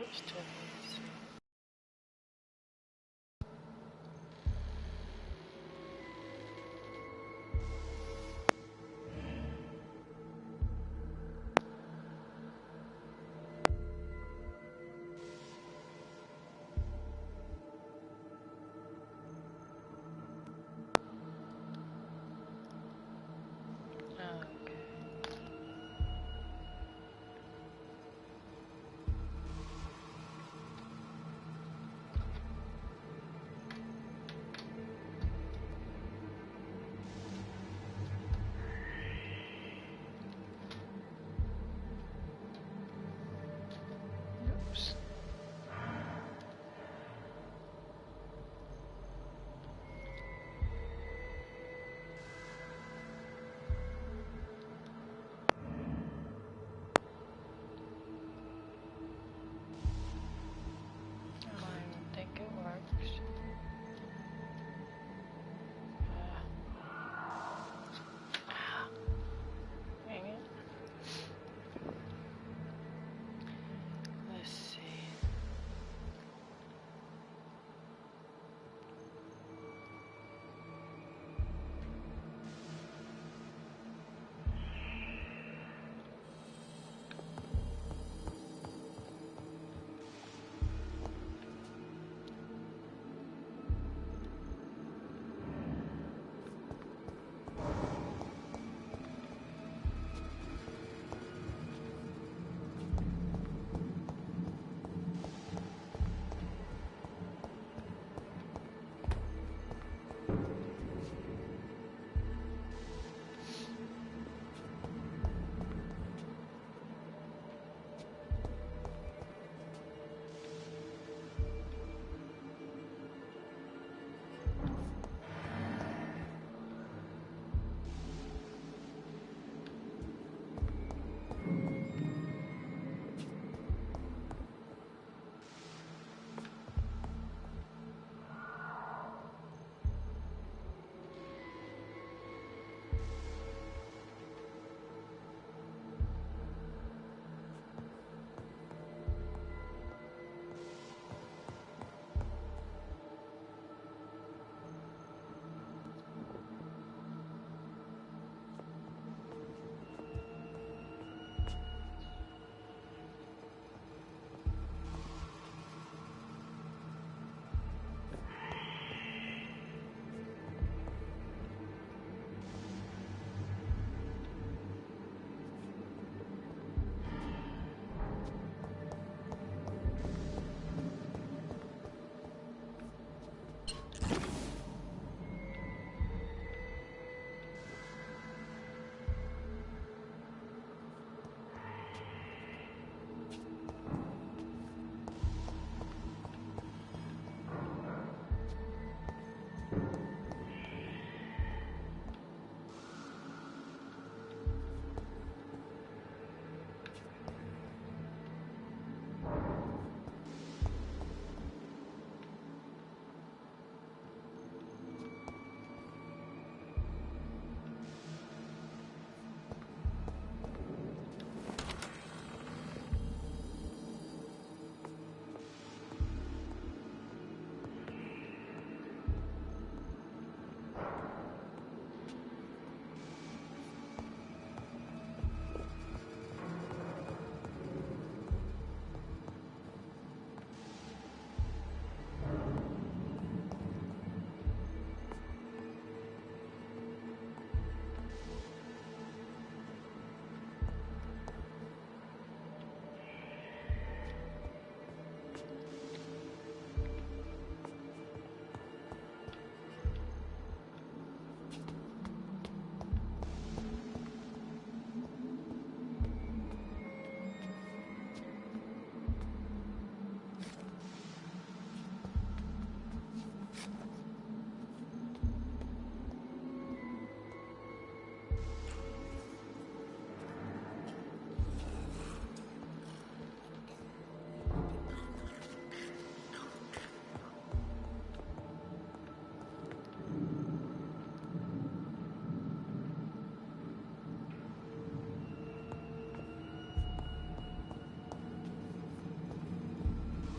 Oops, 12 minutes. Okay.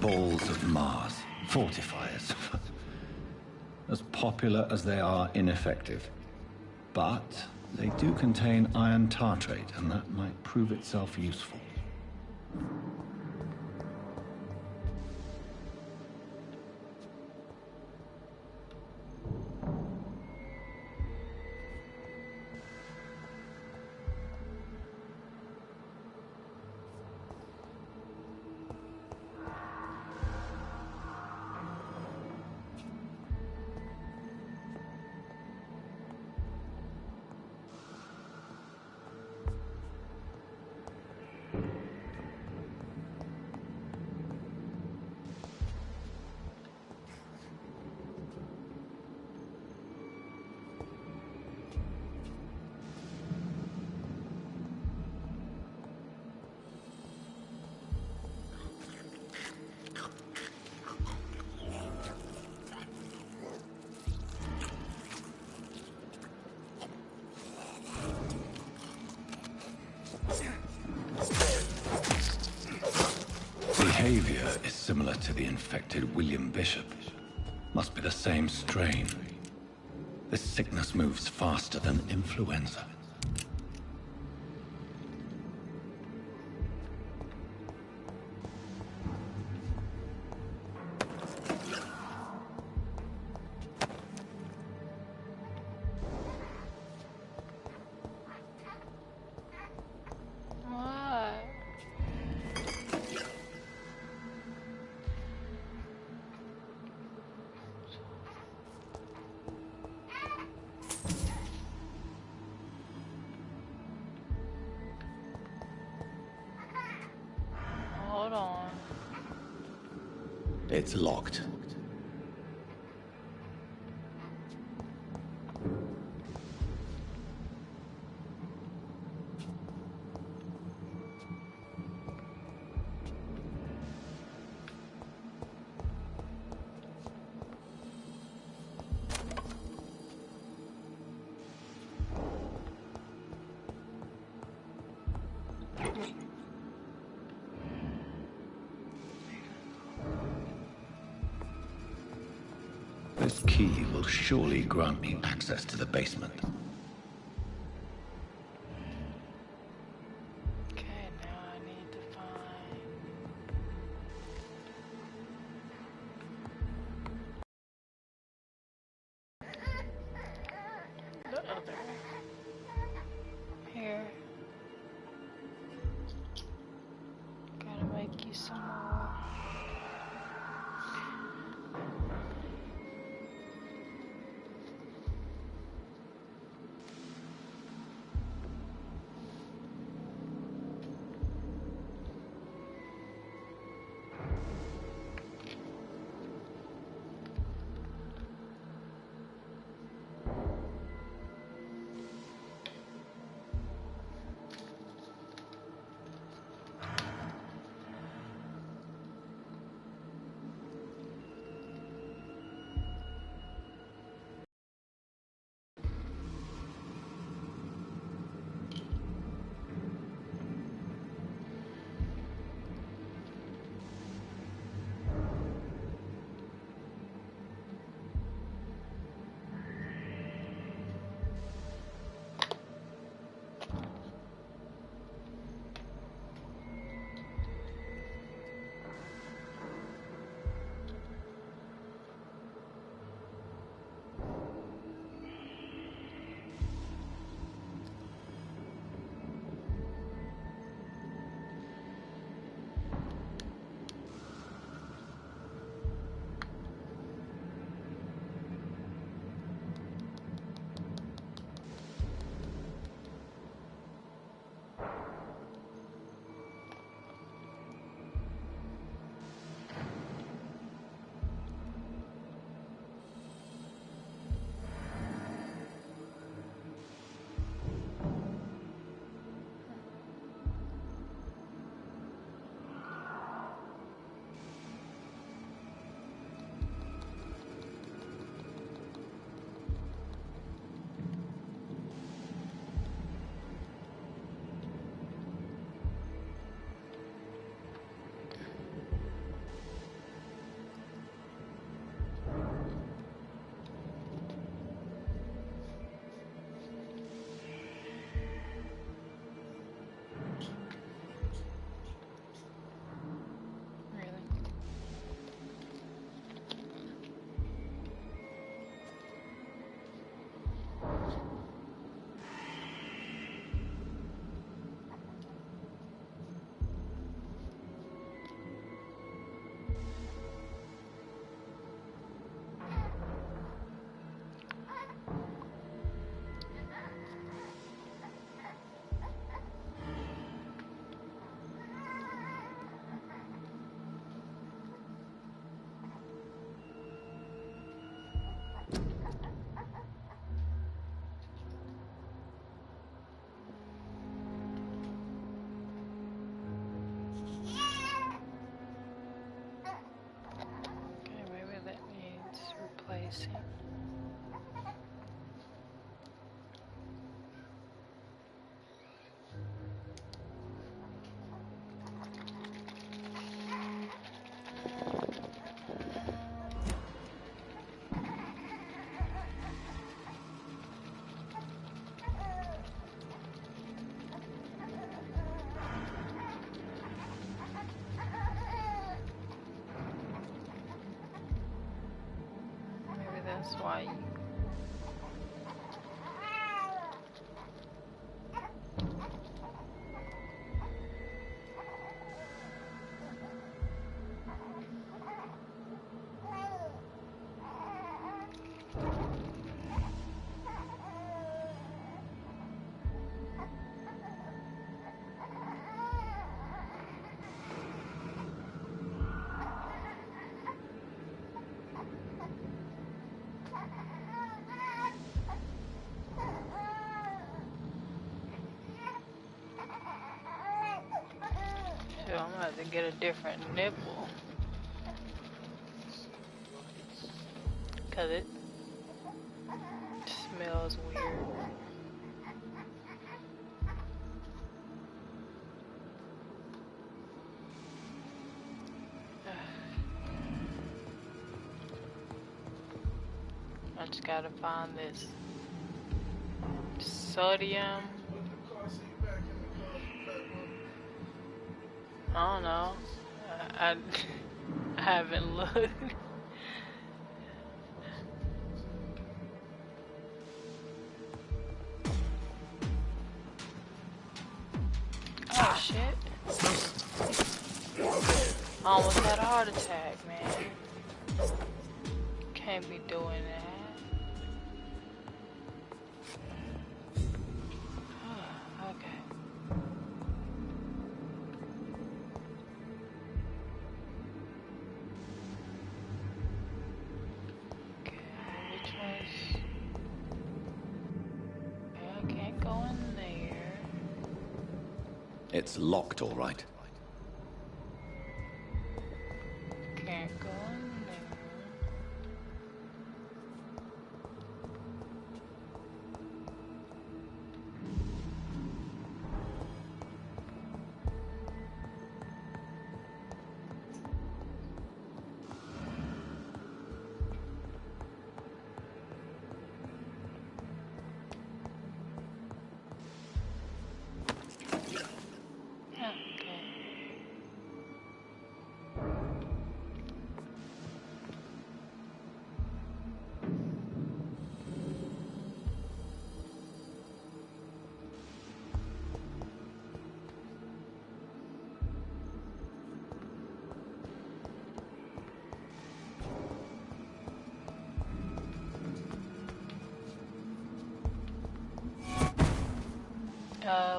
balls of Mars, fortifiers. As popular as they are ineffective. But they do contain iron tartrate, and that might prove itself useful. Behavior is similar to the infected William Bishop. Must be the same strain. This sickness moves faster than influenza. Hold on. It's locked. This key will surely grant me access to the basement. Okay, now I need to find the other. Here. Gotta make you some more. That's why you... I'm gonna have to get a different nipple. Cause it smells weird. I just gotta find this sodium. I don't know. I haven't looked. Oh shit. I almost had a heart attack, man. Can't be doing that. Okay. Okay, which one's... I can't go in there. It's locked, all right. Can't go in there.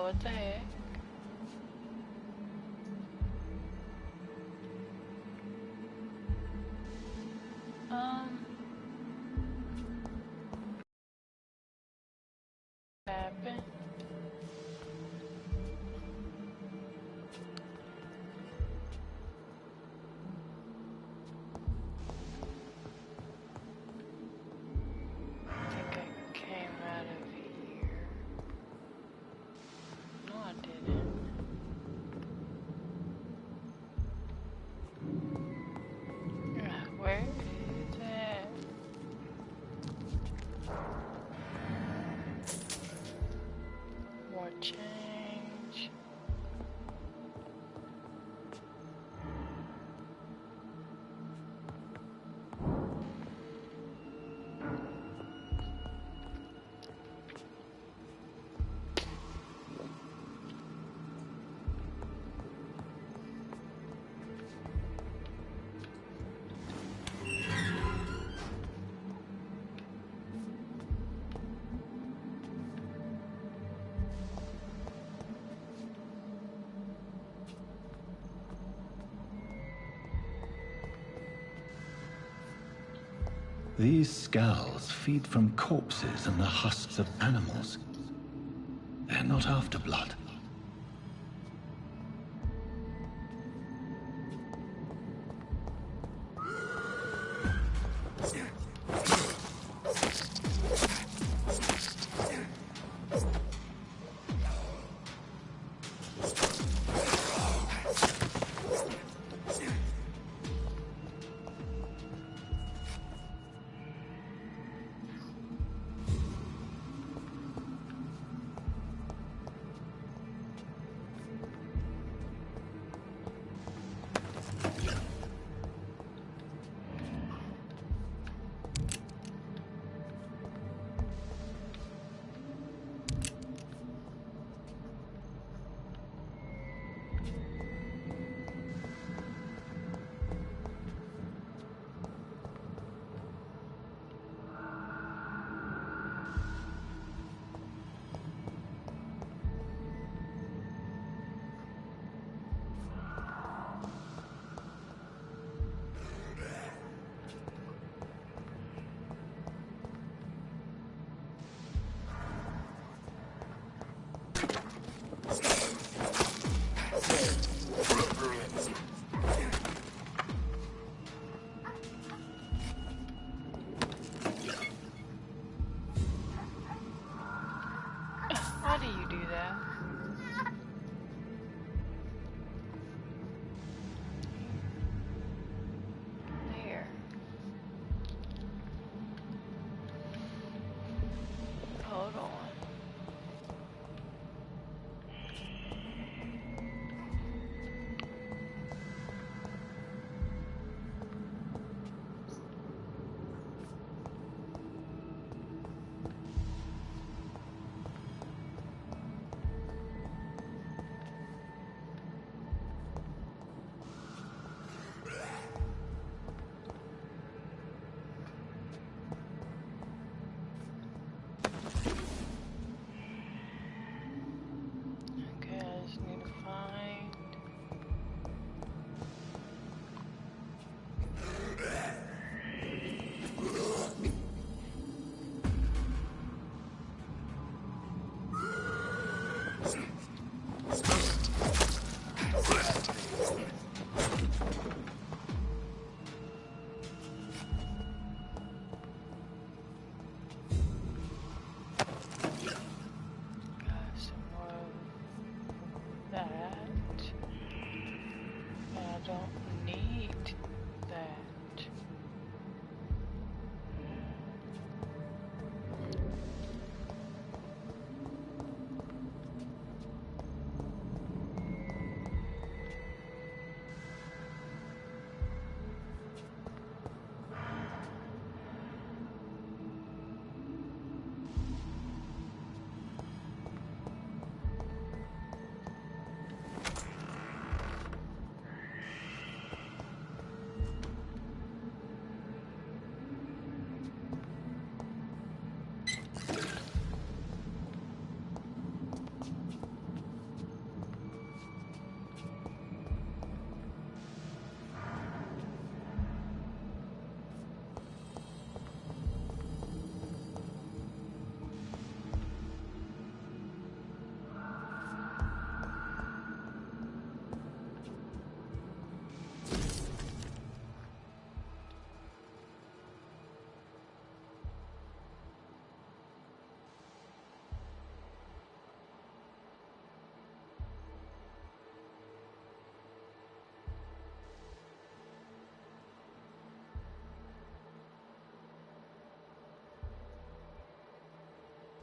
What the heck? Happened? I think I came out of here. No, I didn't. Where is that? More change. These skulls feed from corpses and the husks of animals. They're not after blood. Yeah. There. Hold on. Okay, I just need to find. Some more of that. And I don't need that.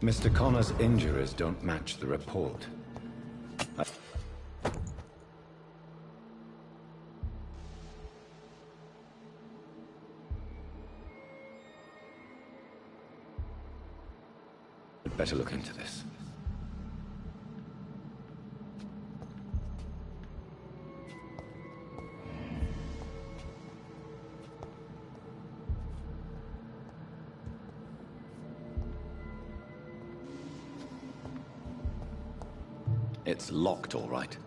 Mr. Connor's injuries don't match the report. I'd better look into this. It's locked, all right.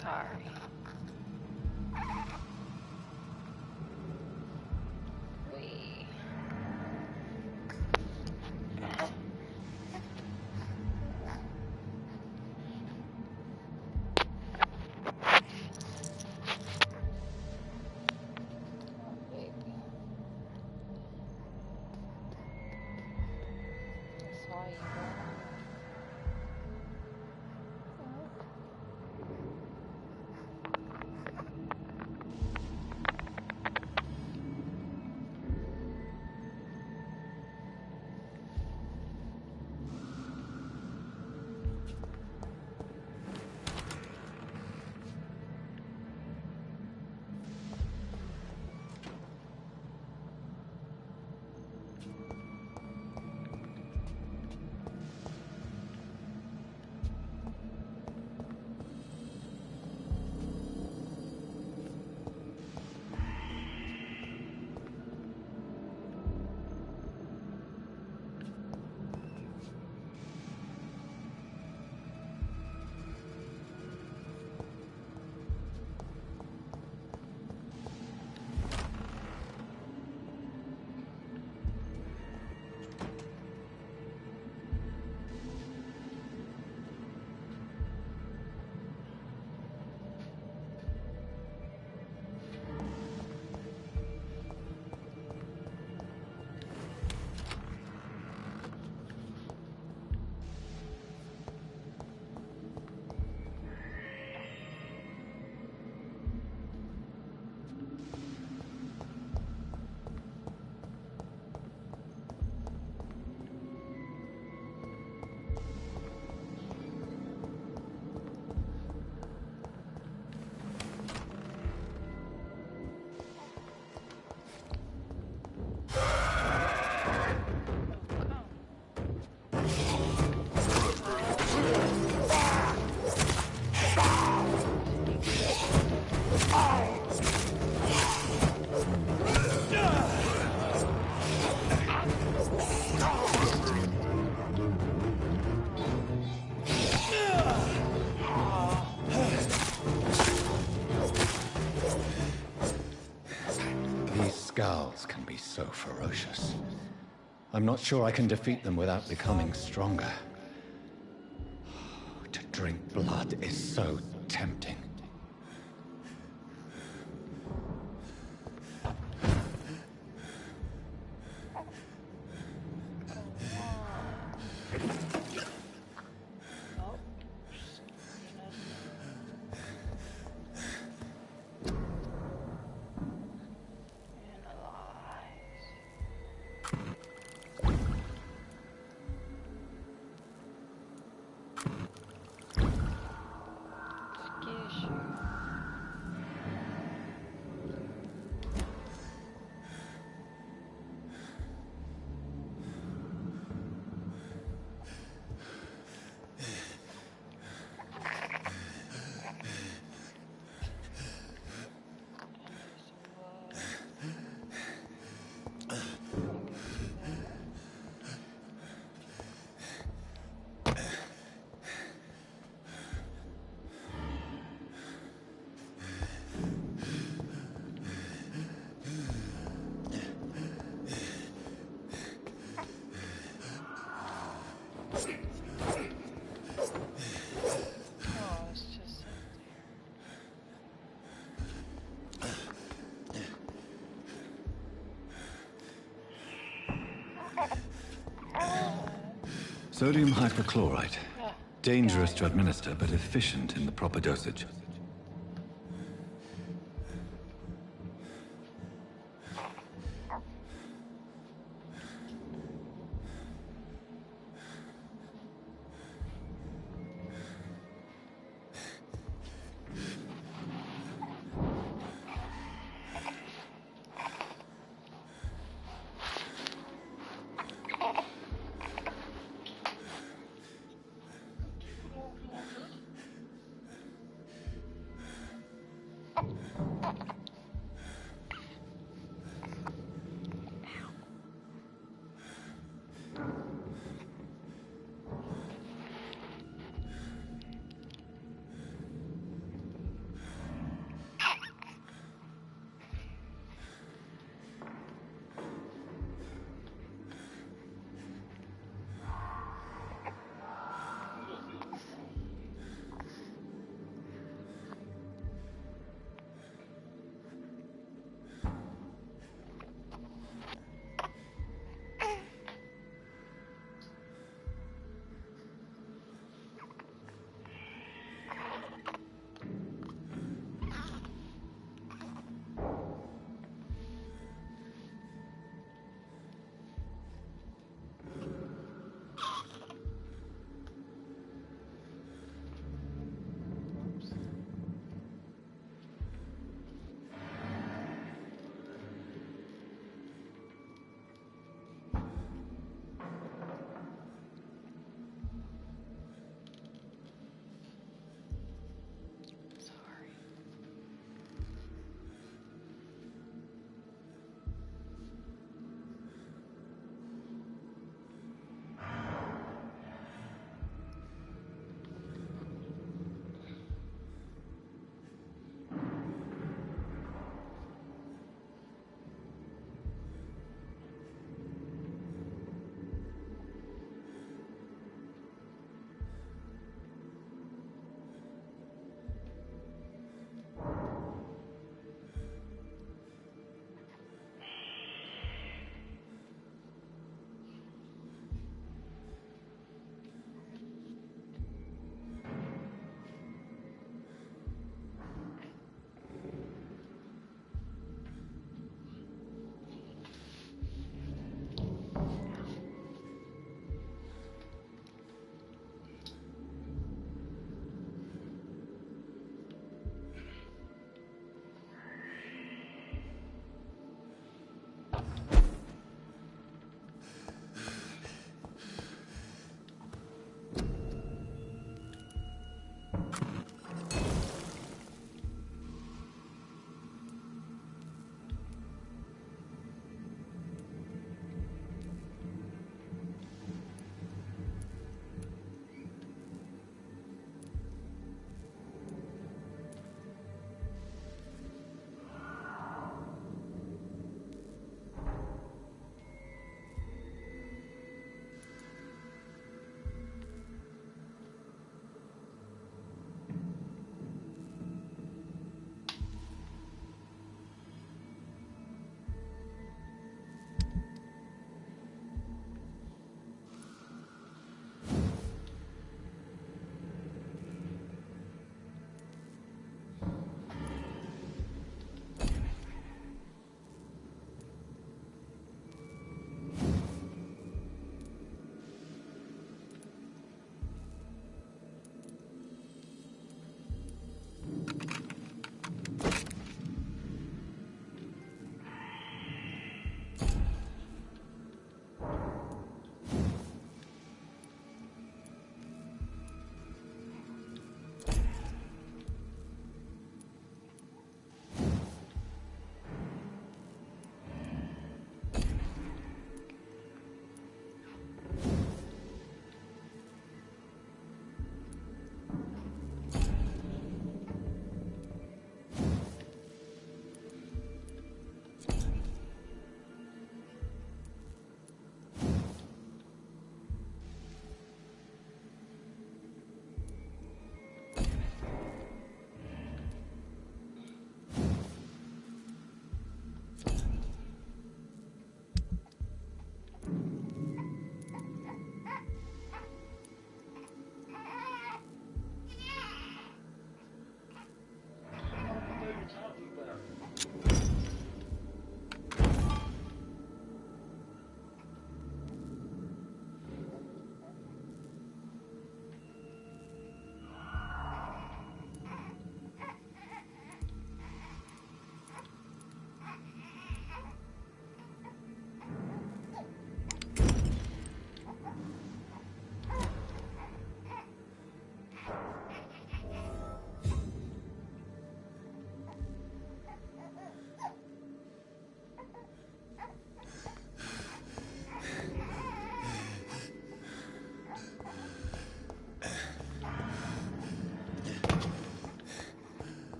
Sorry. We. Skulls can be so ferocious. I'm not sure I can defeat them without becoming stronger. To drink blood is so tempting. Sodium hypochlorite. Dangerous to administer, but efficient in the proper dosage.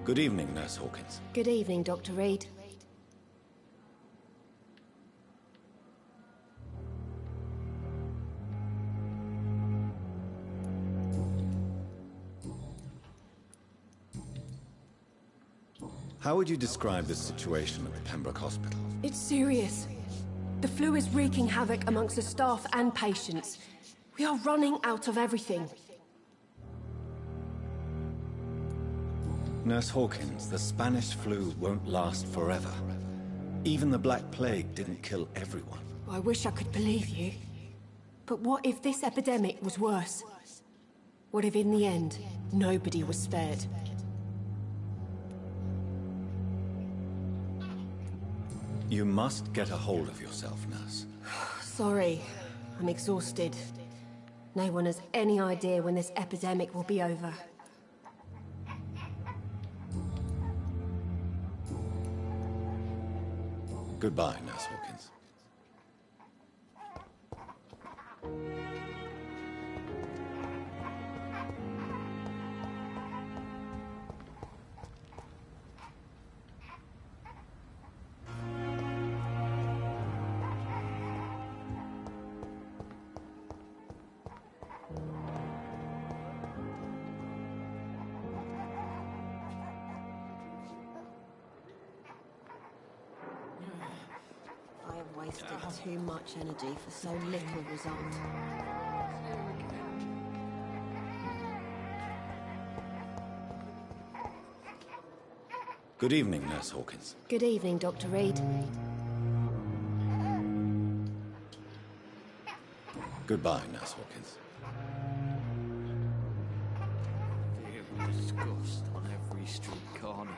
Good evening, Nurse Hawkins. Good evening, Dr. Reed. How would you describe the situation at the Pembroke Hospital? It's serious. The flu is wreaking havoc amongst the staff and patients. We are running out of everything. Nurse Hawkins, the Spanish flu won't last forever. Even the Black Plague didn't kill everyone. I wish I could believe you. But what if this epidemic was worse? What if in the end, nobody was spared? You must get a hold of yourself, Nurse. Sorry, I'm exhausted. No one has any idea when this epidemic will be over. Goodbye, Nurse Hawkins. I have wasted too much energy for so little result. Good evening, Nurse Hawkins. Good evening, Dr. Reed. Goodbye, Nurse Hawkins. Fear and disgust on every street corner.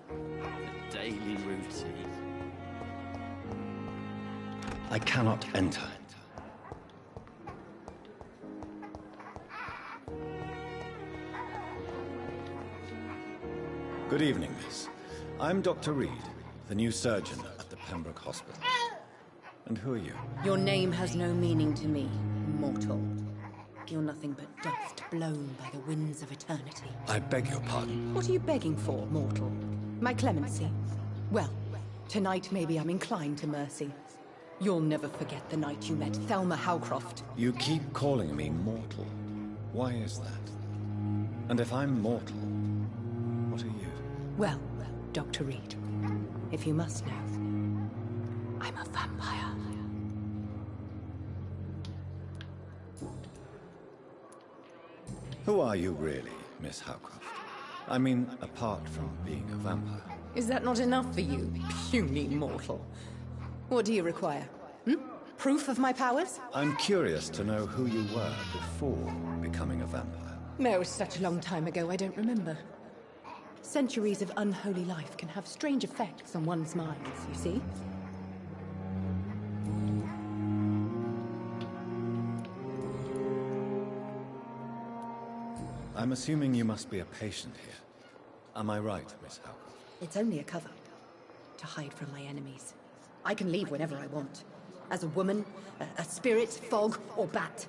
The daily routine. I cannot enter. Good evening, miss. I'm Dr. Reed, the new surgeon at the Pembroke Hospital. And who are you? Your name has no meaning to me, mortal. You're nothing but dust blown by the winds of eternity. I beg your pardon. What are you begging for, mortal? My clemency? Well, tonight maybe I'm inclined to mercy. You'll never forget the night you met Thelma Howcroft. You keep calling me mortal. Why is that? And if I'm mortal, what are you? Well, Dr. Reed, if you must know, I'm a vampire. Who are you really, Miss Howcroft? I mean, apart from being a vampire. Is that not enough for you, puny mortal? What do you require? Proof of my powers? I'm curious to know who you were before becoming a vampire. No, such a long time ago, I don't remember. Centuries of unholy life can have strange effects on one's minds, you see? I'm assuming you must be a patient here. Am I right, Miss Howcroft? It's only a cover. To hide from my enemies. I can leave whenever I want. As a woman, a spirit, fog, or bat.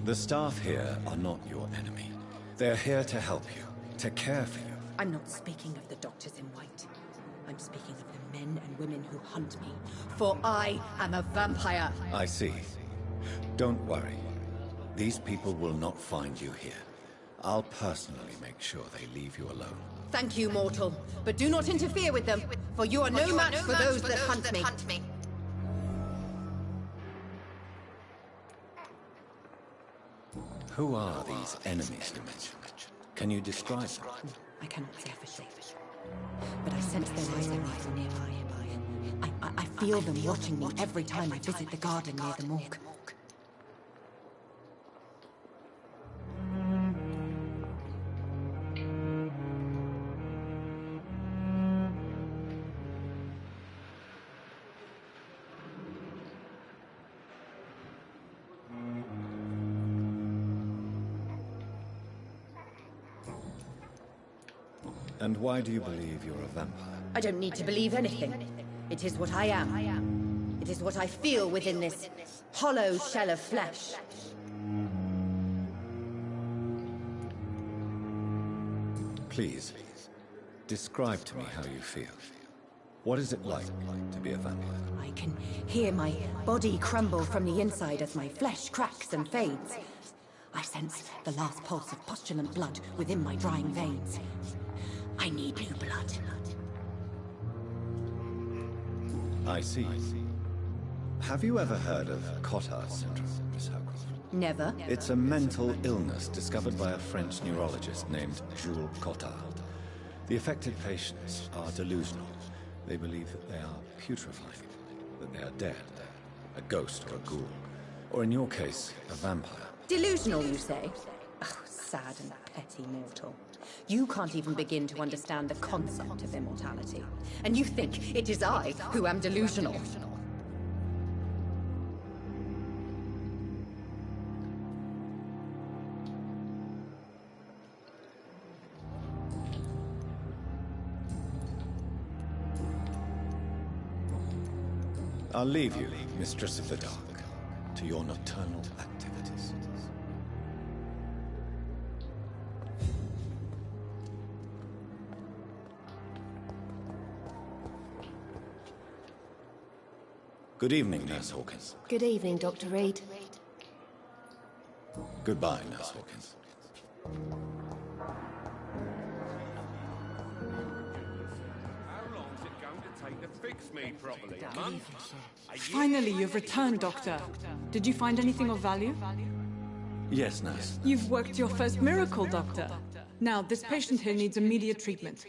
The staff here are not your enemy. They're here to help you, to care for you. I'm not speaking of the doctors in white. I'm speaking of the men and women who hunt me. For I am a vampire. I see. Don't worry. These people will not find you here. I'll personally make sure they leave you alone. Thank you, mortal. But do not interfere with them, for you are no match for those that hunt me. Who are these enemies you mentioned? Can you describe them? I cannot say for sure. But I sense their eyes are nearby. I feel them watching me every time I visit the garden near the morgue. And why do you believe you're a vampire? I don't need to believe anything. It is what I am. It is what I feel within this hollow shell of flesh. Please, describe to me how you feel. What is it like to be a vampire? I can hear my body crumble from the inside as my flesh cracks and fades. I sense the last pulse of postulant blood within my drying veins. I need new blood. I see. Have you ever heard of Cotard syndrome, Miss Howcroft? Never. It's a mental illness discovered by a French neurologist named Jules Cotard. The affected patients are delusional. They believe that they are putrefying, that they are dead, a ghost or a ghoul, or in your case, a vampire. Delusional, you say? Oh, sad and petty mortal. You can't even begin to understand the concept of immortality. And you think it is I who am delusional. I'll leave you, Mistress of the Dark, to your nocturnal activities. Good evening, Nurse Hawkins. Good evening, Dr. Reed. Goodbye, Nurse Hawkins. Fix me properly, a month? Finally, you've returned, Doctor. Did you find anything of value? Yes, Nurse. You've worked your first miracle, Doctor. Now, this patient here needs immediate treatment.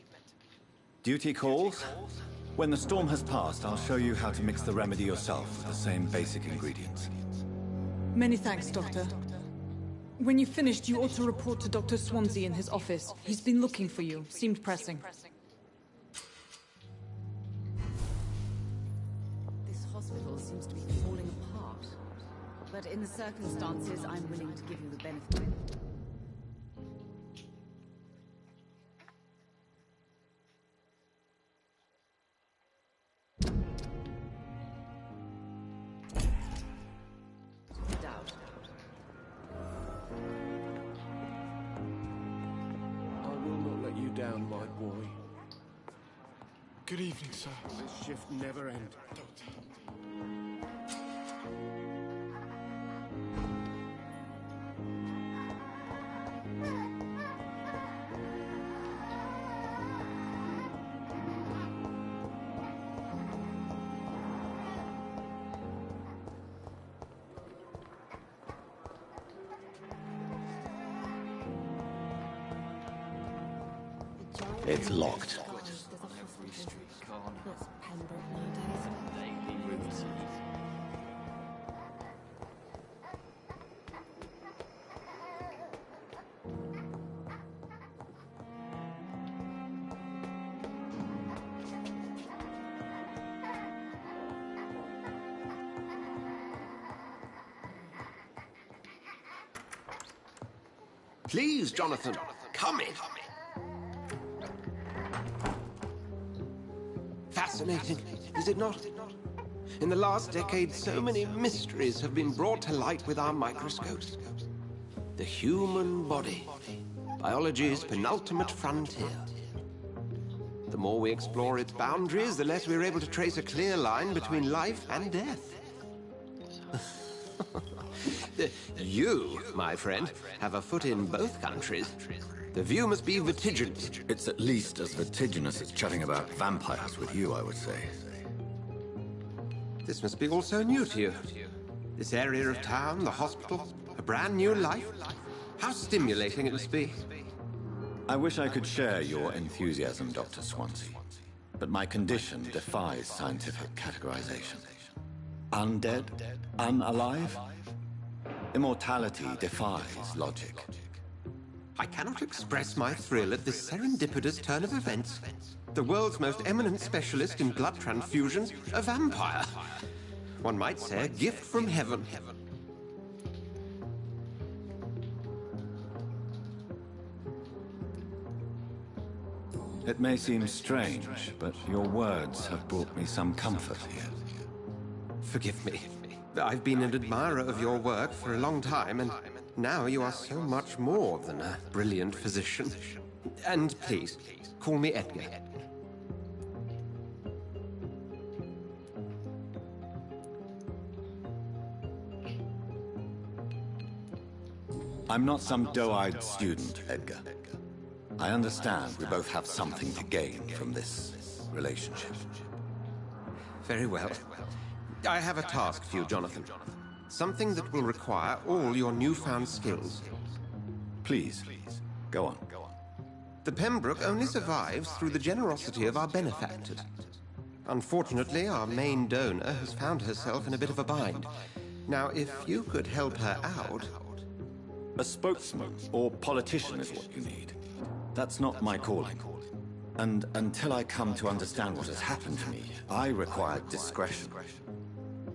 Duty calls? When the storm has passed, I'll show you how to mix the remedy yourself with the same basic ingredients. Many thanks, Doctor. When you've finished, you ought to report to Dr. Swansea in his office. He's been looking for you. Seemed pressing. Seems to be falling apart. But in the circumstances, I'm willing to give you the benefit. Doubt. I will not let you down, my boy. Good evening, sir. This shift never ends. It's locked. Every street corner. That's Pembroke nowadays. Daily routine. Please, Jonathan, come in. Fascinating, is it not? In the last decade, so many mysteries have been brought to light with our microscopes. The human body, biology's penultimate frontier. The more we explore its boundaries, the less we're able to trace a clear line between life and death. You, my friend, have a foot in both countries. The view must be vertiginous. It's at least as vertiginous as chatting about vampires with you, I would say. This must be all so new to you. This area of town, the hospital, a brand new life. How stimulating it must be. I wish I could share your enthusiasm, Dr. Swansea, but my condition defies scientific categorization. Undead? Unalive? Immortality defies logic. I cannot express my thrill at this serendipitous turn of events. The world's most eminent specialist in blood transfusions, a vampire. One might say a gift from heaven. It may seem strange, but your words have brought me some comfort here. Forgive me. I've been an admirer of your work for a long time, and now you are so much more than a brilliant physician. And please, call me Edgar. I'm not some doe-eyed student, Edgar. I understand we both have something to gain from this relationship. Very well. I have a task for you, Jonathan. Something that will require all your newfound skills. Please, go on. The Pembroke only survives through the generosity of our benefactors. Unfortunately, our main donor has found herself in a bit of a bind. Now, if you could help her out... A spokesman or politician is what you need. That's not my calling. And until I come to understand what has happened to me, I require discretion.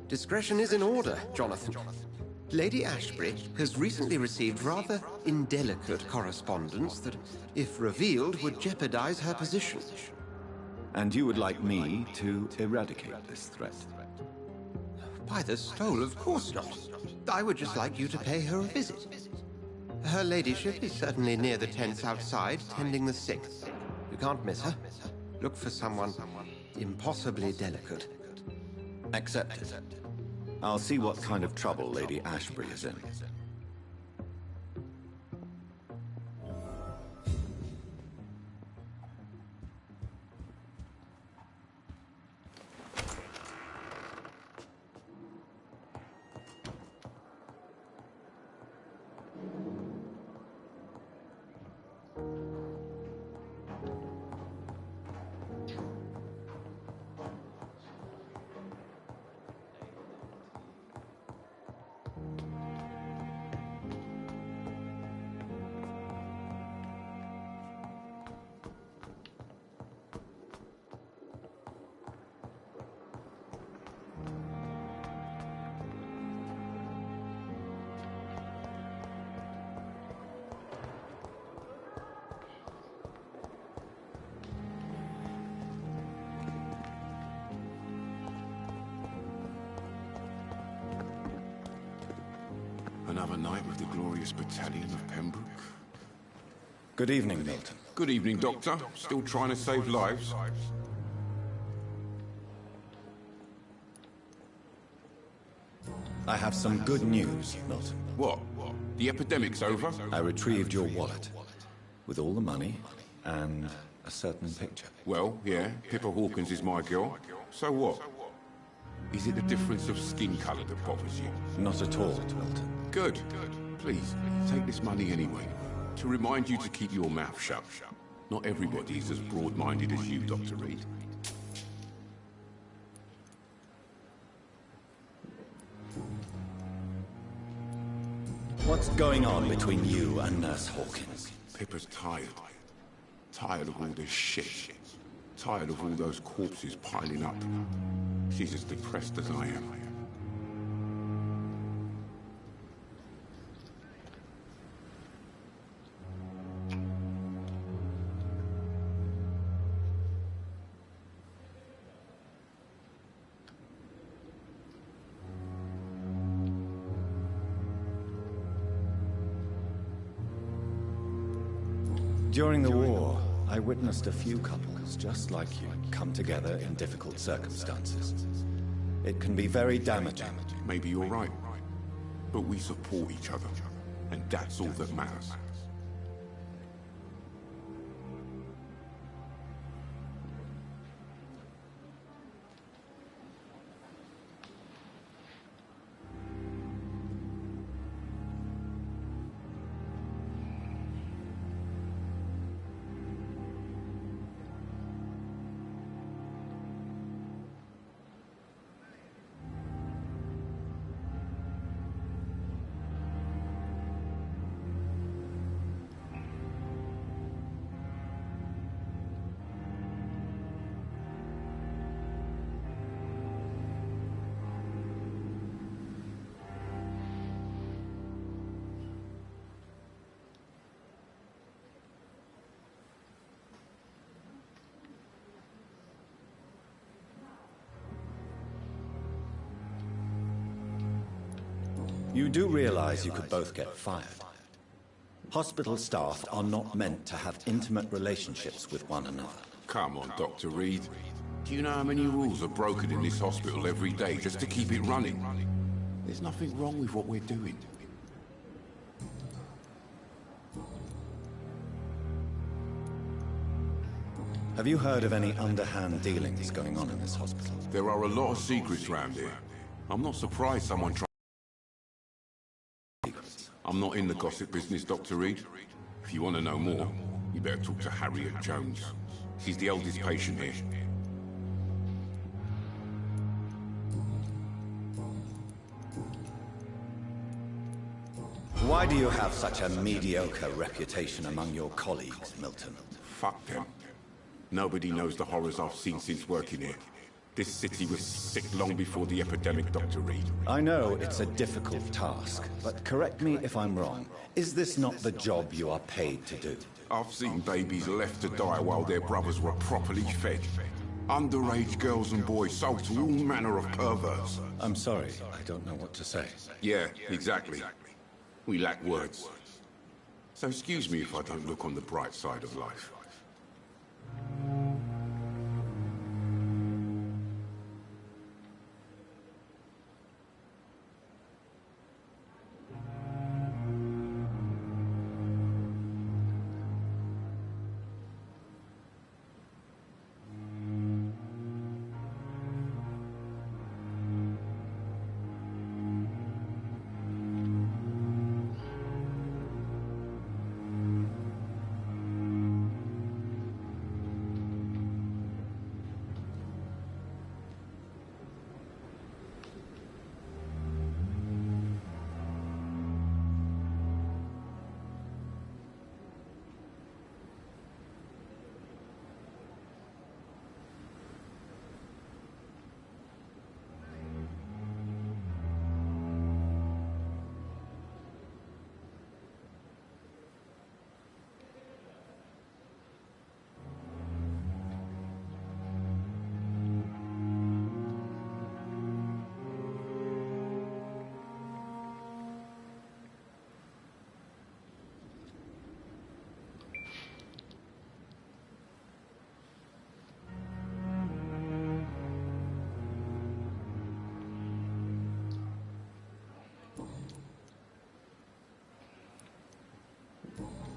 Discretion is in order, Jonathan. Lady Ashbury has recently received rather indelicate correspondence that, if revealed, would jeopardize her position. And you would like me to eradicate this threat? By the stole, of course not. I would just like you to pay her a visit. Her ladyship is certainly near the tents outside, tending the sick. You can't miss her. Look for someone impossibly delicate. Accepted. I'll see what kind of trouble Lady Ashbury is in. Another night with the glorious battalion of Pembroke. Good evening, Milton. Good evening, Doctor. Still trying to save lives? I have some good news, Milton. What? The epidemic's over? I retrieved your wallet, with all the money and a certain picture. Well, yeah, Pippa Hawkins is my girl. So what? Is it the difference of skin colour that bothers you? Not at all, Milton. Good. Please, take this money anyway. To remind you to keep your mouth shut. Not everybody is as broad-minded as you, Dr. Reed. What's going on between you and Nurse Hawkins? Pippa's tired. Tired of all this shit. Tired of all those corpses piling up. She's as depressed as I am. During the war, I witnessed a few couples just like you come together in difficult circumstances. It can be very damaging. Maybe you're right. But we support each other, and that's all that matters. You do realize you could both get fired. Hospital staff are not meant to have intimate relationships with one another. Come on, Dr. Reed. Do you know how many rules are broken in this hospital every day just to keep it running? There's nothing wrong with what we're doing. Have you heard of any underhand dealings going on in this hospital? There are a lot of secrets around here. I'm not surprised someone tried. I'm not in the gossip business, Dr. Reed. If you want to know more, you better talk to Harriet Jones. She's the oldest patient here. Why do you have such a mediocre reputation among your colleagues, Milton? Fuck them. Nobody knows the horrors I've seen since working here. This city was sick long before the epidemic, Dr. Reed. I know it's a difficult task, but correct me if I'm wrong. Is this not the job you are paid to do? I've seen babies left to die while their brothers were properly fed. Underage girls and boys sold to all manner of perverts. I'm sorry, I don't know what to say. Yeah, exactly. We lack words. So excuse me if I don't look on the bright side of life.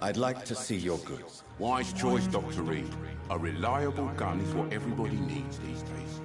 I'd like to see your goods. Wise choice, Dr. Reed. A reliable gun is what everybody needs these days.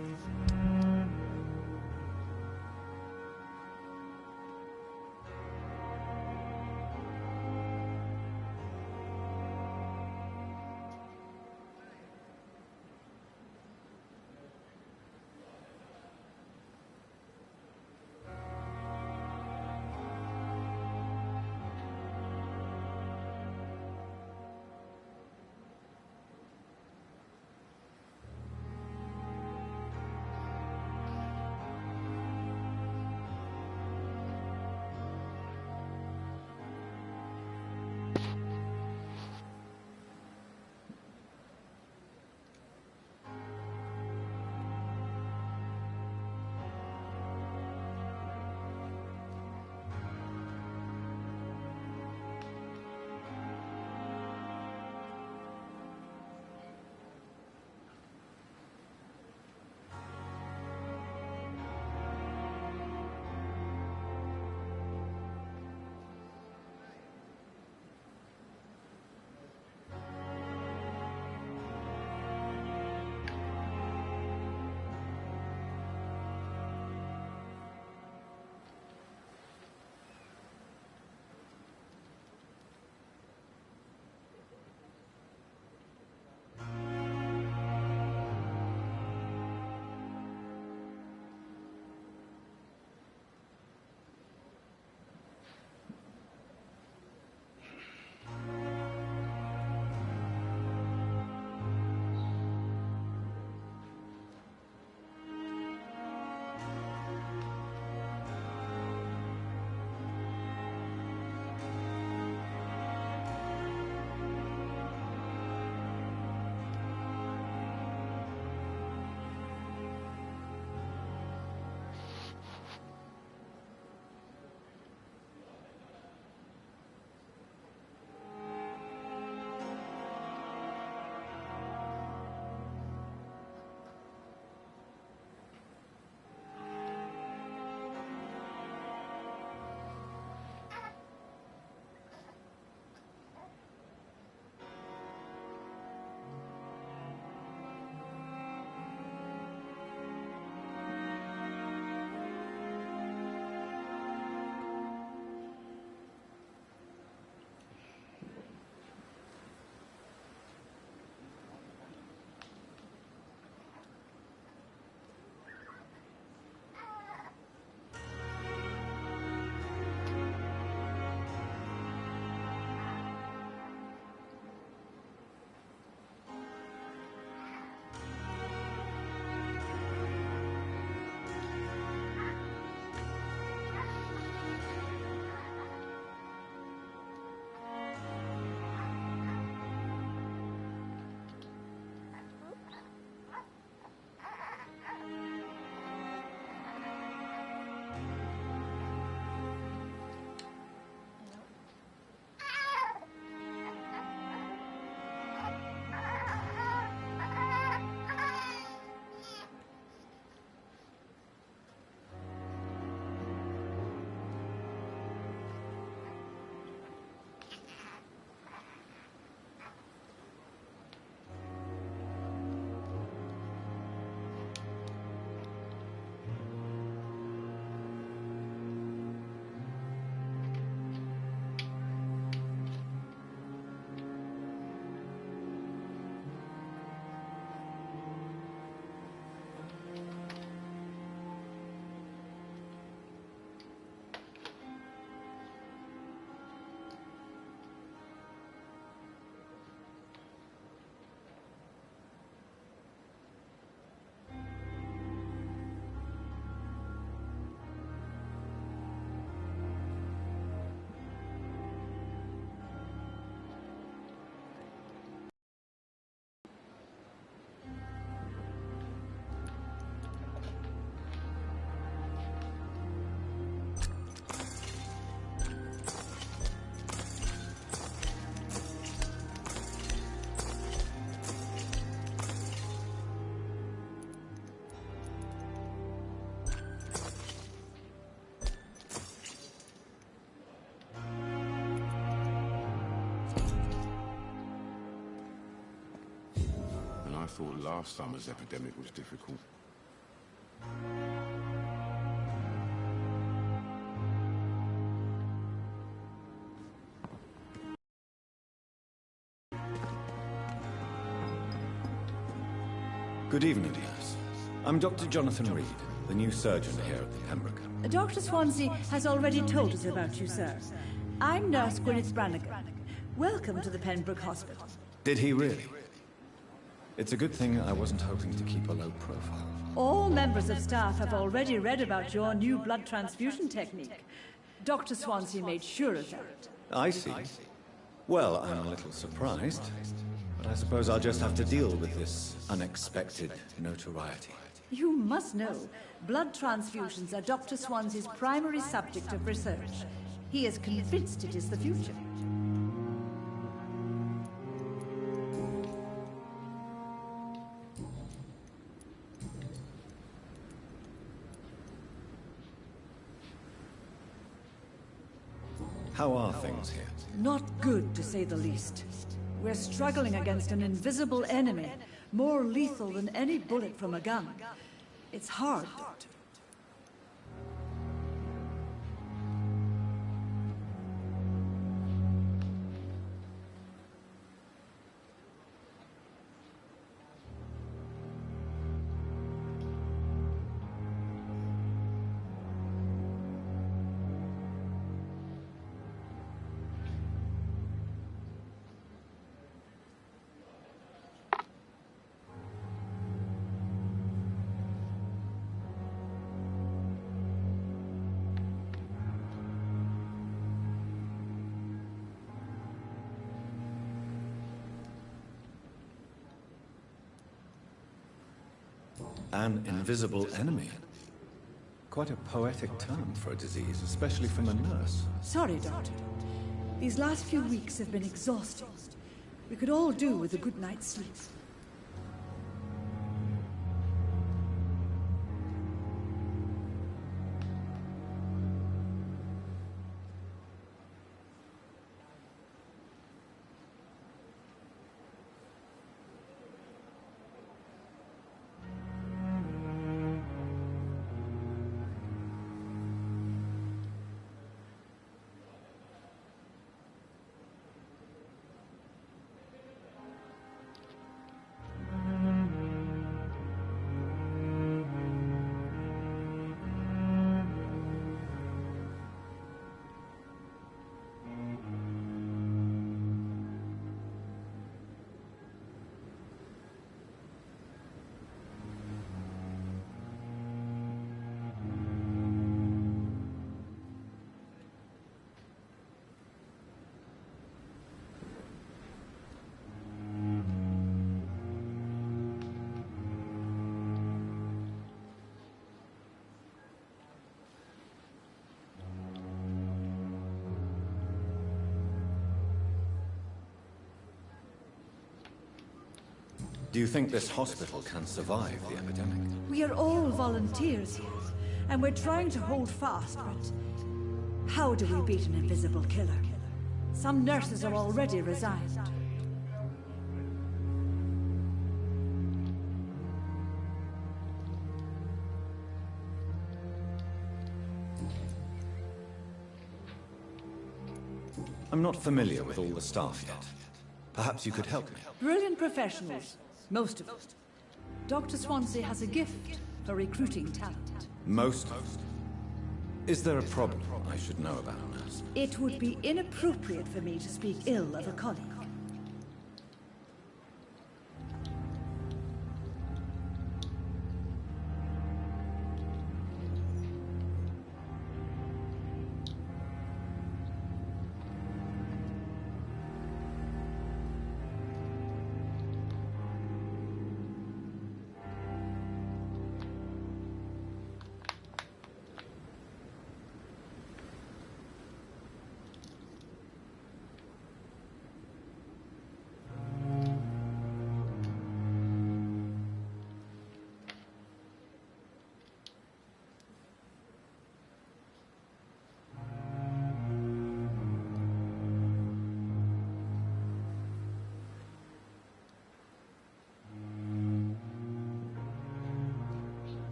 thought last summer's epidemic was difficult. Good evening, nurse. I'm Dr. Jonathan Reed, the new surgeon here at the Pembroke. Dr. Swansea has already told us about you, sir. I'm Nurse Gwyneth Brannigan. Welcome to the Pembroke Hospital. Did he really? It's a good thing I wasn't hoping to keep a low profile. All members of staff have already read about your new blood transfusion technique. Dr. Swansea made sure of that. I see. Well, I'm a little surprised, but I suppose I'll just have to deal with this unexpected notoriety. You must know, blood transfusions are Dr. Swansea's primary subject of research. He is convinced it is the future. How are things here? Not good, to say the least. We're struggling against an invisible enemy, more lethal than any bullet from a gun. It's hard, Doctor. An invisible enemy. Quite a poetic term for a disease, especially from a nurse. Sorry, Doctor. These last few weeks have been exhausting. We could all do with a good night's sleep. Do you think this hospital can survive the epidemic? We are all volunteers here, and we're trying to hold fast, but how do we beat an invisible killer? Some nurses are already resigned. I'm not familiar with all the staff yet. Perhaps you could help me. Brilliant professionals, most of them. Dr. Swansea has a gift for recruiting talent. Most of them? Is there a problem I should know about, nurse? It would be inappropriate for me to speak ill of a colleague.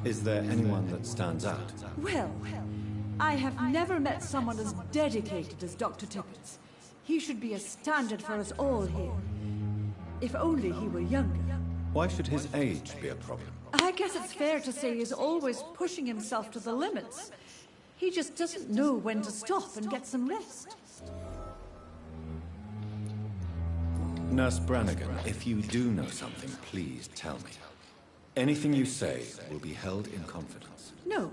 Is there anyone that stands out? Well, I have never met someone as dedicated as Dr. Tippett's. He should be a standard for us all here. If only he were younger. Why should his age be a problem? I guess it's fair to say he's always pushing himself to the limits. He just doesn't know when to stop and get some rest. Nurse Brannigan, if you do know something, please tell me. Anything you say will be held in confidence. No.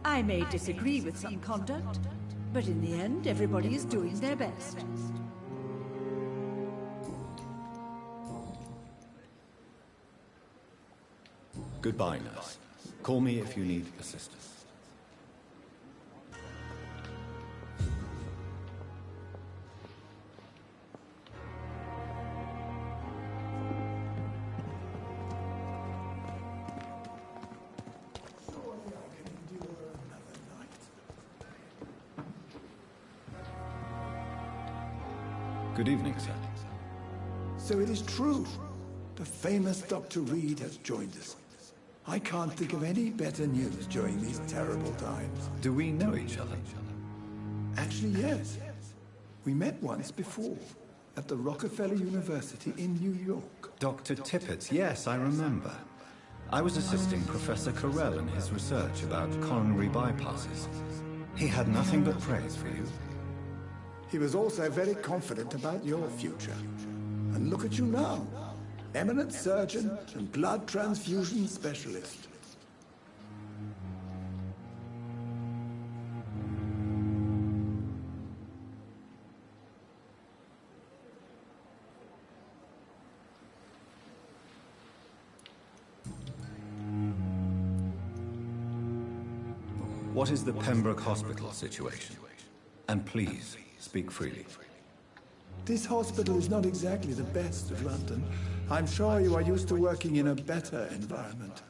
I may disagree with some conduct, but in the end, everybody is doing their best. Goodbye, nurse. Call me if you need assistance. Good evening, sir. So it is true. The famous Dr. Reed has joined us. I can't think of any better news during these terrible times. Do we know each other? Actually, yes. We met once before, at the Rockefeller University in New York. Dr. Tippett, yes, I remember. I was assisting Professor Carell in his research about coronary bypasses. He had nothing but praise for you. He was also very confident about your future. And look at you now. Eminent surgeon and blood transfusion specialist. What is the Pembroke Hospital situation? And please, speak freely. This hospital is not exactly the best of London. I'm sure you are used to working in a better environment.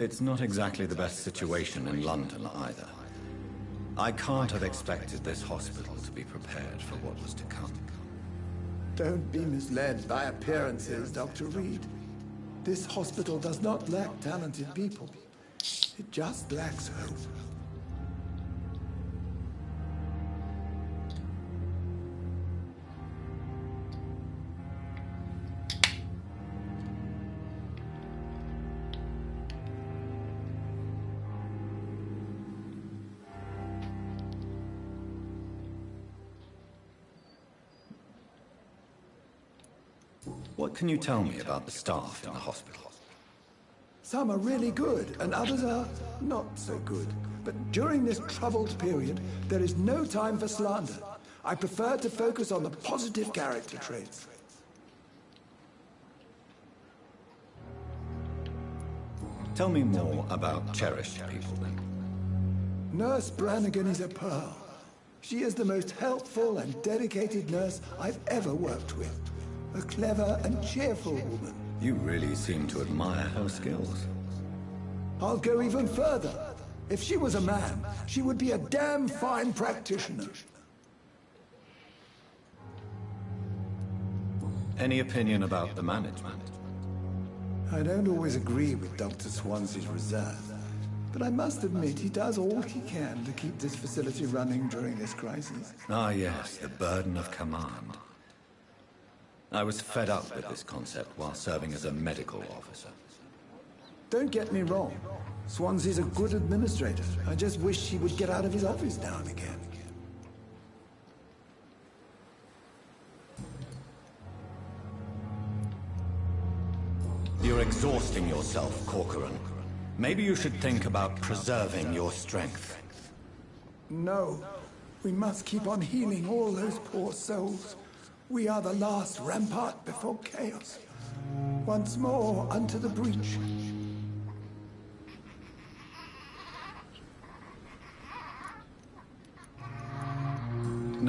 It's not exactly the best situation in London either. I can't have expected this hospital to be prepared for what was to come. Don't be misled by appearances, Dr. Reed. This hospital does not lack talented people. It just lacks hope. What can you tell me about the staff in the hospital? Some are really good, and others are not so good. But during this troubled period, there is no time for slander. I prefer to focus on the positive character traits. Tell me more about cherished people, then. Nurse Brannigan is a pearl. She is the most helpful and dedicated nurse I've ever worked with. A clever and cheerful woman. You really seem to admire her skills. I'll go even further. If she was a man, she would be a damn fine practitioner. Any opinion about the management? I don't always agree with Dr. Swansea's reserve, but I must admit he does all he can to keep this facility running during this crisis. Ah, yes, the burden of command. I was fed up with this concept while serving as a medical officer. Don't get me wrong. Swansea's a good administrator. I just wish he would get out of his office now and again. You're exhausting yourself, Corcoran. Maybe you should think about preserving your strength. No. We must keep on healing all those poor souls. We are the last rampart before chaos. Once more unto the breach.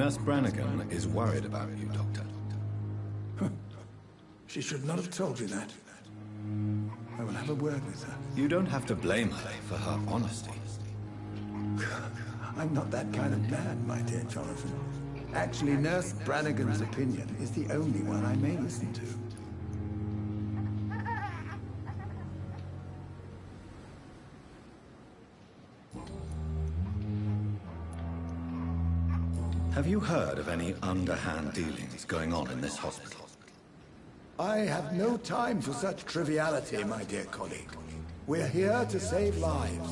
Nurse Brannigan is worried about you, Doctor. She should not have told you that. I will have a word with her. You don't have to blame her for her honesty. I'm not that kind of man, my dear Jonathan. Actually, Nurse Brannigan's opinion is the only one I may listen to. Have you heard of any underhand dealings going on in this hospital? I have no time for such triviality, my dear colleague. We're here to save lives.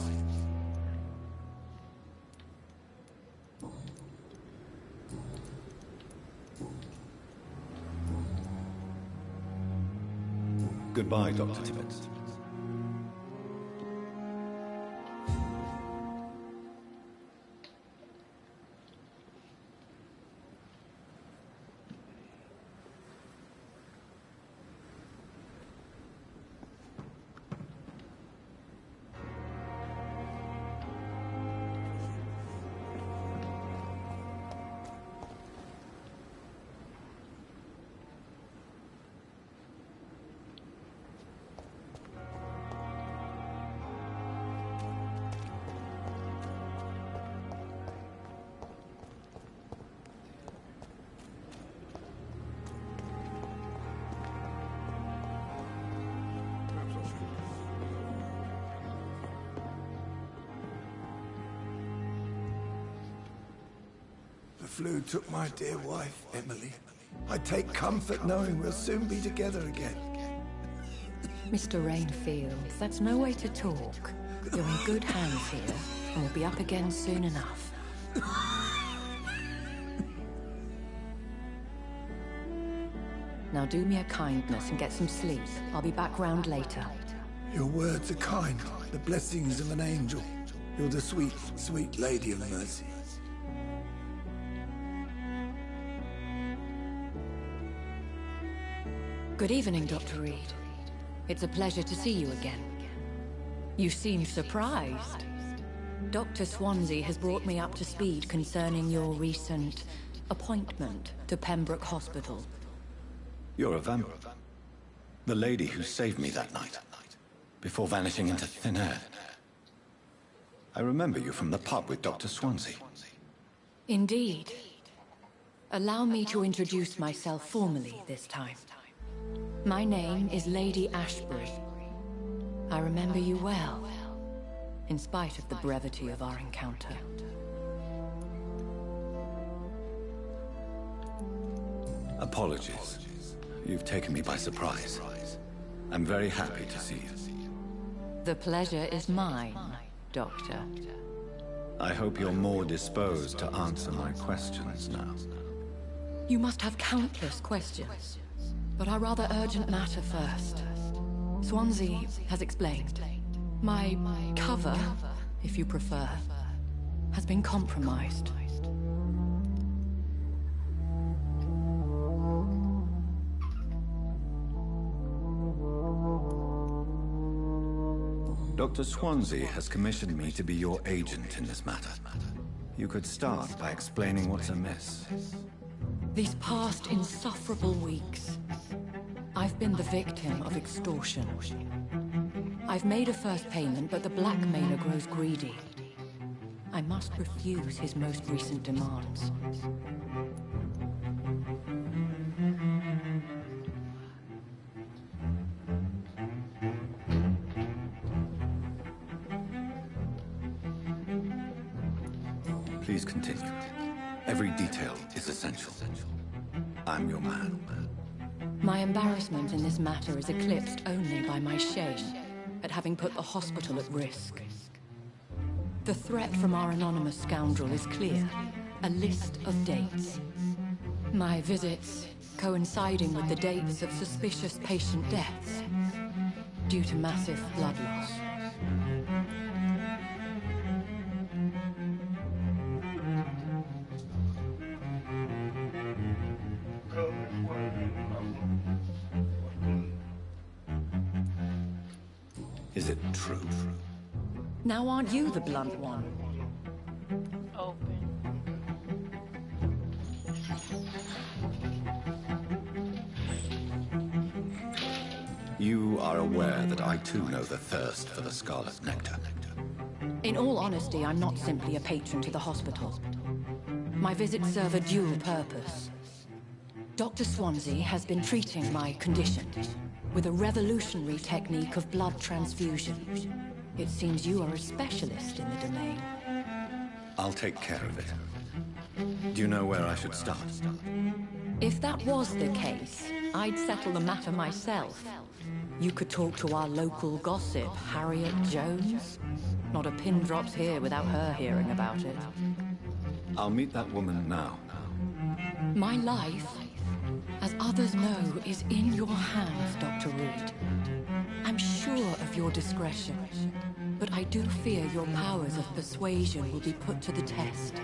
Goodbye, Dr. Tibbets. The flu took my dear wife, Emily. I take comfort knowing we'll soon be together again. Mr. Rainfield, that's no way to talk. You're in good hands here, and we'll be up again soon enough. Now do me a kindness and get some sleep. I'll be back round later. Your words are kind, the blessings of an angel. You're the sweet, sweet Lady of Mercy. Good evening, Dr. Reed. It's a pleasure to see you again. You seem surprised. Dr. Swansea has brought me up to speed concerning your recent appointment to Pembroke Hospital. You're a vampire. The lady who saved me that night, before vanishing into thin air. I remember you from the pub with Dr. Swansea. Indeed. Allow me to introduce myself formally this time. My name is Lady Ashbury. I remember you well, in spite of the brevity of our encounter. Apologies. You've taken me by surprise. I'm very happy to see you. The pleasure is mine, Doctor. I hope you're more disposed to answer my questions now. You must have countless questions, but our rather urgent matter first. Swansea has explained. My cover, if you prefer, has been compromised. Dr. Swansea has commissioned me to be your agent in this matter. You could start by explaining what's amiss. These past insufferable weeks, I've been the victim of extortion. I've made a first payment, but the blackmailer grows greedy. I must refuse his most recent demands. Please continue. Every detail is essential. I'm your man. My embarrassment in this matter is eclipsed only by my shame at having put the hospital at risk. The threat from our anonymous scoundrel is clear. A list of dates. My visits coinciding with the dates of suspicious patient deaths due to massive blood loss. Is it true? Now aren't you the blunt one? Open. You are aware that I too know the thirst for the Scarlet Nectar. In all honesty, I'm not simply a patron to the hospital. My visits serve a dual purpose. Dr. Swansea has been treating my condition with a revolutionary technique of blood transfusion. It seems you are a specialist in the domain. I'll take care of it. Do you know where I should start? If that was the case, I'd settle the matter myself. You could talk to our local gossip, Harriet Jones. Not a pin drops here without her hearing about it. I'll meet that woman now. My life, as others know, is in your hands, Dr. Reed. I'm sure of your discretion, but I do fear your powers of persuasion will be put to the test.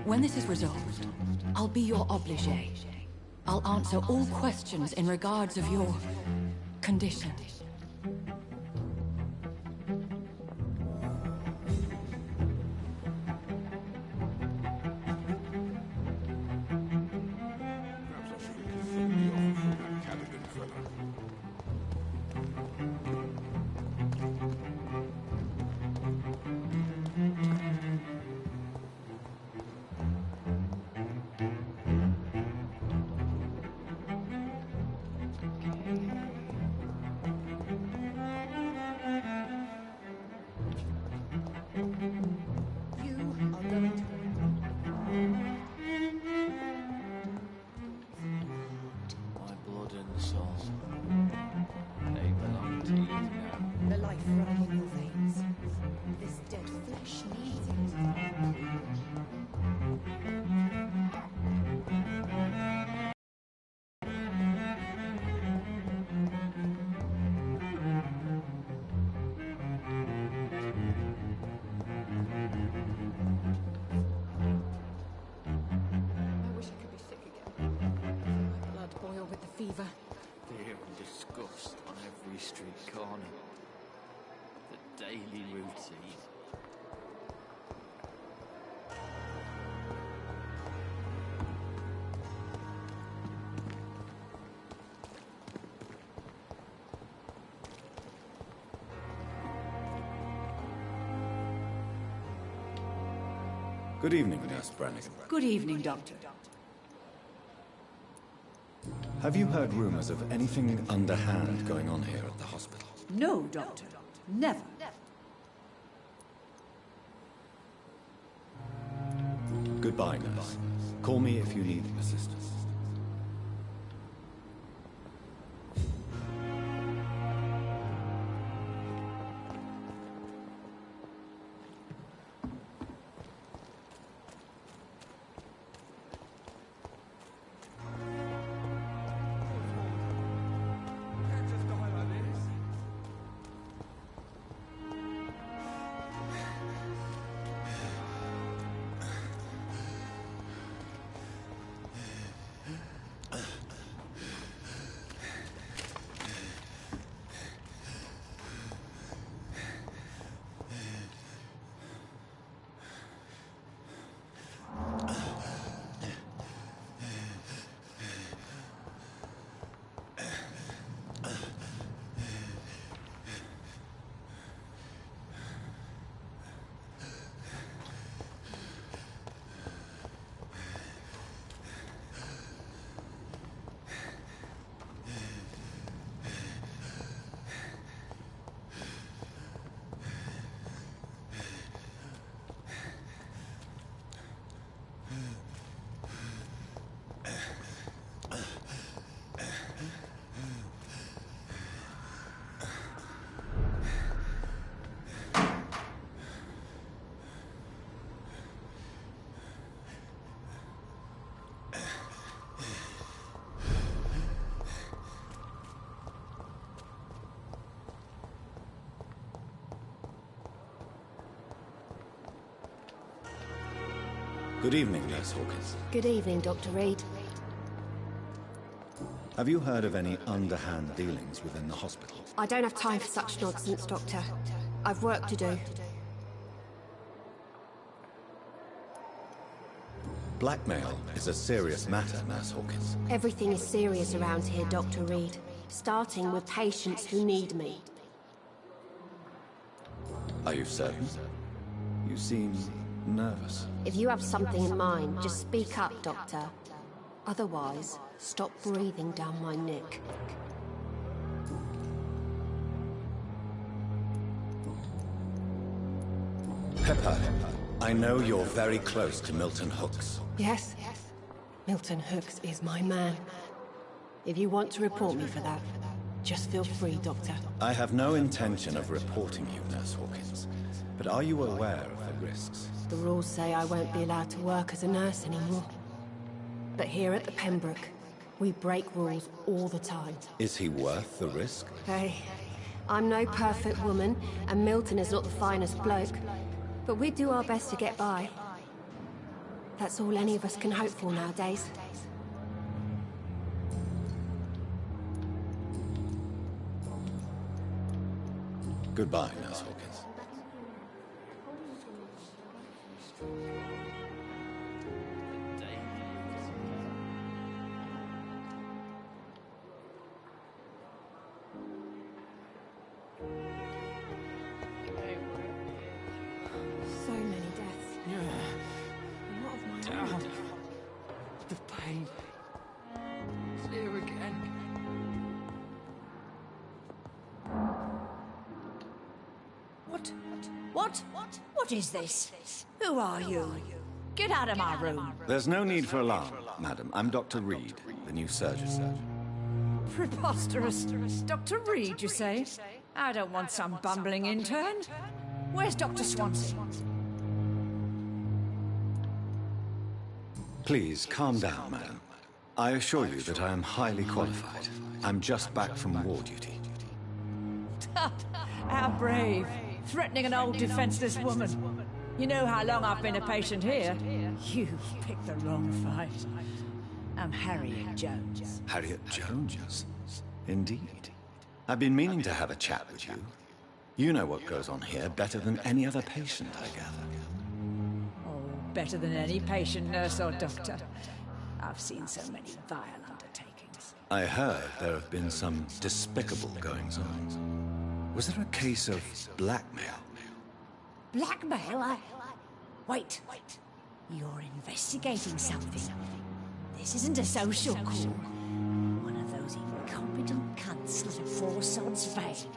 When this is resolved, I'll be your obligé. I'll answer all questions in regards of your condition. Fear and disgust on every street corner. The daily routine. Good evening, Nurse Brannigan. Good evening, Doctor. Have you heard rumors of anything underhand going on here at the hospital? No, Doctor. Never. Goodbye, nurse. Call me if you need assistance. Good evening, Nurse Hawkins. Good evening, Dr. Reed. Have you heard of any underhand dealings within the hospital? I don't have time for such nonsense, Doctor. I've work to do. Blackmail is a serious matter, Nurse Hawkins. Everything is serious around here, Dr. Reed. starting with patients who need me. Are you certain? You seem nervous. If you have something in mind, just speak up, Doctor. Otherwise, stop breathing down my neck. Pepper, I know you're very close to Milton Hooks. Yes, Milton Hooks is my man. If you want to report me for that, just feel free, Doctor. I have no intention of reporting you, Nurse Hawkins. But are you aware of the risks? The rules say I won't be allowed to work as a nurse anymore. But here at the Pembroke, we break rules all the time. Is he worth the risk? Hey, I'm no perfect woman, and Milton is not the finest bloke. But we do our best to get by. That's all any of us can hope for nowadays. Goodbye, Nurse Hawkins. So many deaths. Yeah. A lot of my Damn. own. The pain. It's here again. What is this? Who are you? Get out of my room. There's no need for alarm, madam. I'm Dr. Reed, the new surgeon. Preposterous. Dr. Reed, you say? I don't want some bumbling intern. Where's Dr. Swansea? Please, calm down, madam. I assure you that I am highly qualified. I'm just back from war duty. How brave. Threatening an old defenseless woman. You know how long I've been a patient here? You've picked the wrong fight. I'm Harriet Jones. Harriet Jones? Indeed. I've been meaning to have a chat with you. You know what goes on here better than any other patient, I gather. Oh, better than any patient, nurse or doctor. I've seen so many vile undertakings. I heard there have been some despicable goings-on. Was there a case of blackmail? Blackmail? Wait. You're investigating something. This isn't a social call. One of those incompetent cunts let a four sods fail.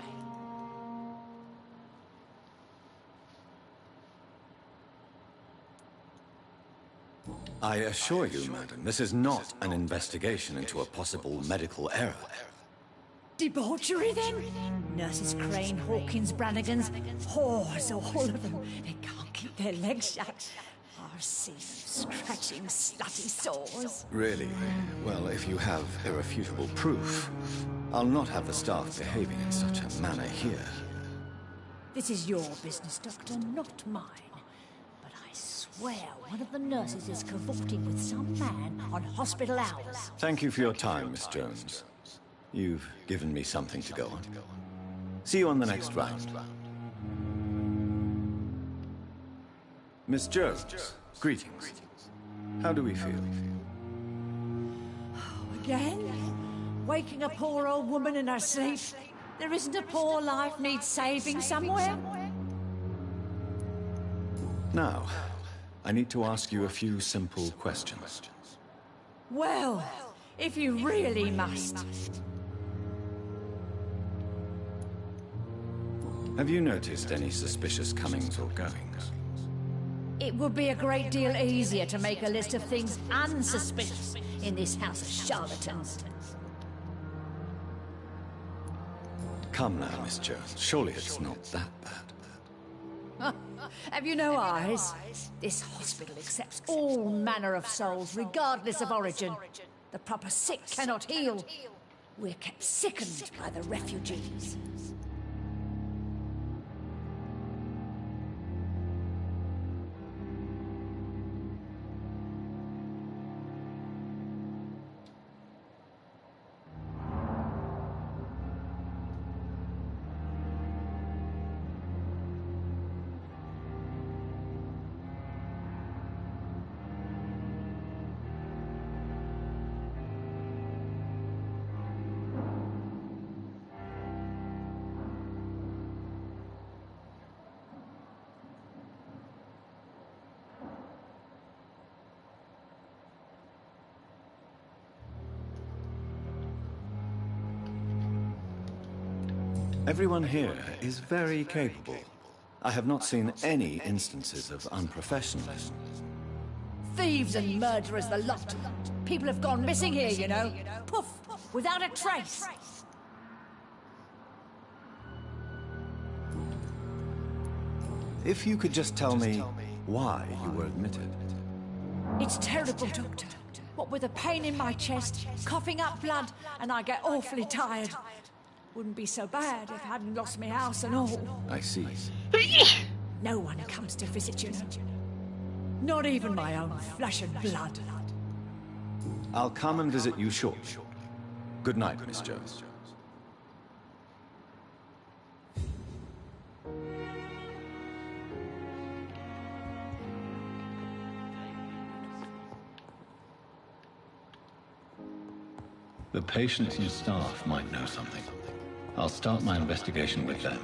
I assure you, madam, this is not an investigation into a possible medical error. Debauchery, then? Nurses Crane, Hawkins, Brannigans, whores, all of them. They can't keep their legs shut. R.C. scratching slutty sores. Really? Well, if you have irrefutable proof, I'll not have the staff behaving in such a manner here. This is your business, Doctor, not mine. But I swear one of the nurses is cavorting with some man on hospital hours. Thank you for your time, Miss Jones. You've given me something to go on. See you on the next round. Miss Jones, greetings. How do we feel? Again? Waking a poor old woman in her sleep? There isn't a poor life needs saving somewhere? Now, I need to ask you a few simple questions. Well, if you really must. Have you noticed any suspicious comings or goings? It would be a great deal easier to make a list of things unsuspicious in this house of charlatans. Come now, Miss Jones. Surely it's not that bad. Have you no eyes? This hospital accepts all manner of souls, regardless of origin. The proper sick cannot heal. We're kept sickened by the refugees. Everyone here is very capable. I have not seen any instances of unprofessionalism. Thieves and murderers, the lot. People have gone missing here, you know. Poof, without a trace. If you could just tell me why you were admitted. It's terrible, Doctor. What with a pain in my chest, coughing up blood, and I get awfully tired. Wouldn't be so bad if I hadn't lost my house and all. I see. No one comes to visit, you know. Not even my own flesh and blood. I'll come and visit you shortly. Good night, Miss Jones. The patients and staff might know something. I'll start my investigation with them.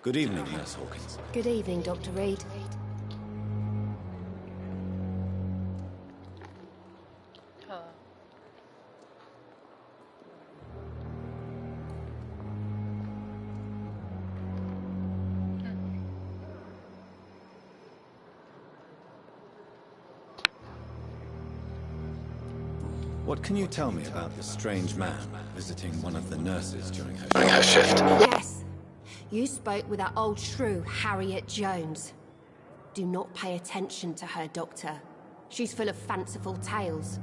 Good evening, Nurse Hawkins. Good evening, Dr. Reed. What can you tell me about the strange man visiting one of the nurses during her shift? Yes. You spoke with that old shrew, Harriet Jones. Do not pay attention to her, Doctor. She's full of fanciful tales.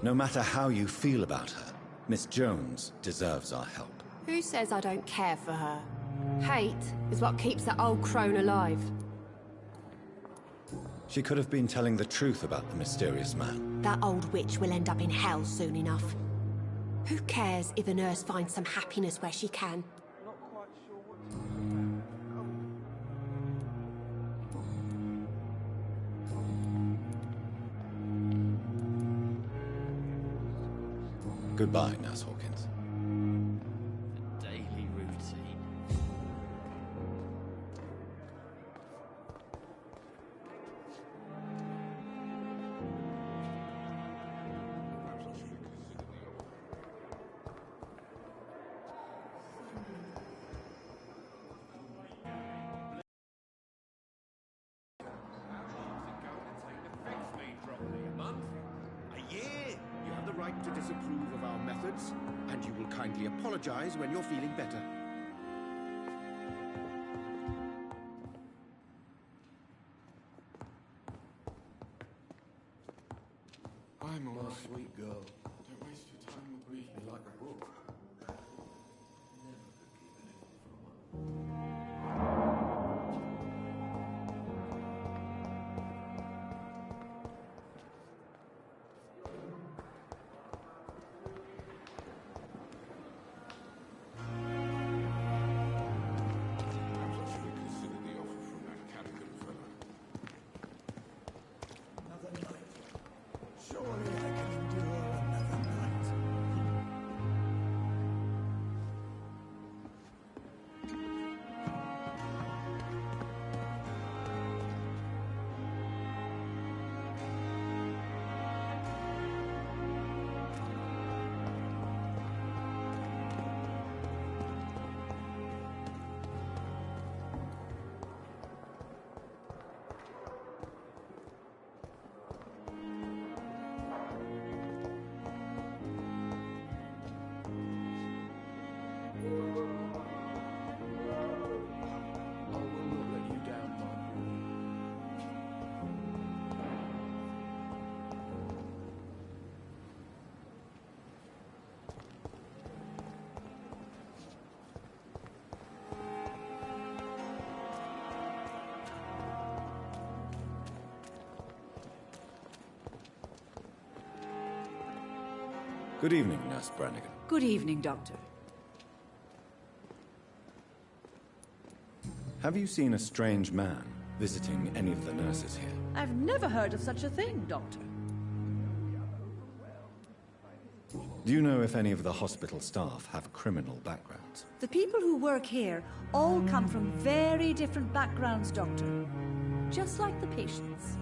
No matter how you feel about her, Miss Jones deserves our help. Who says I don't care for her? Hate is what keeps that old crone alive. She could have been telling the truth about the mysterious man. That old witch will end up in hell soon enough. Who cares if a nurse finds some happiness where she can? Goodbye, Nurse Hawkins. Daily routine. To disapprove of our methods, and you will kindly apologize when you're feeling better. I'm all right. Sweet girl. Don't waste your time with me. Read me like a book. Good evening, Nurse Brannigan. Good evening, Doctor. Have you seen a strange man visiting any of the nurses here? I've never heard of such a thing, Doctor. Do you know if any of the hospital staff have criminal backgrounds? The people who work here all come from very different backgrounds, Doctor. Just like the patients.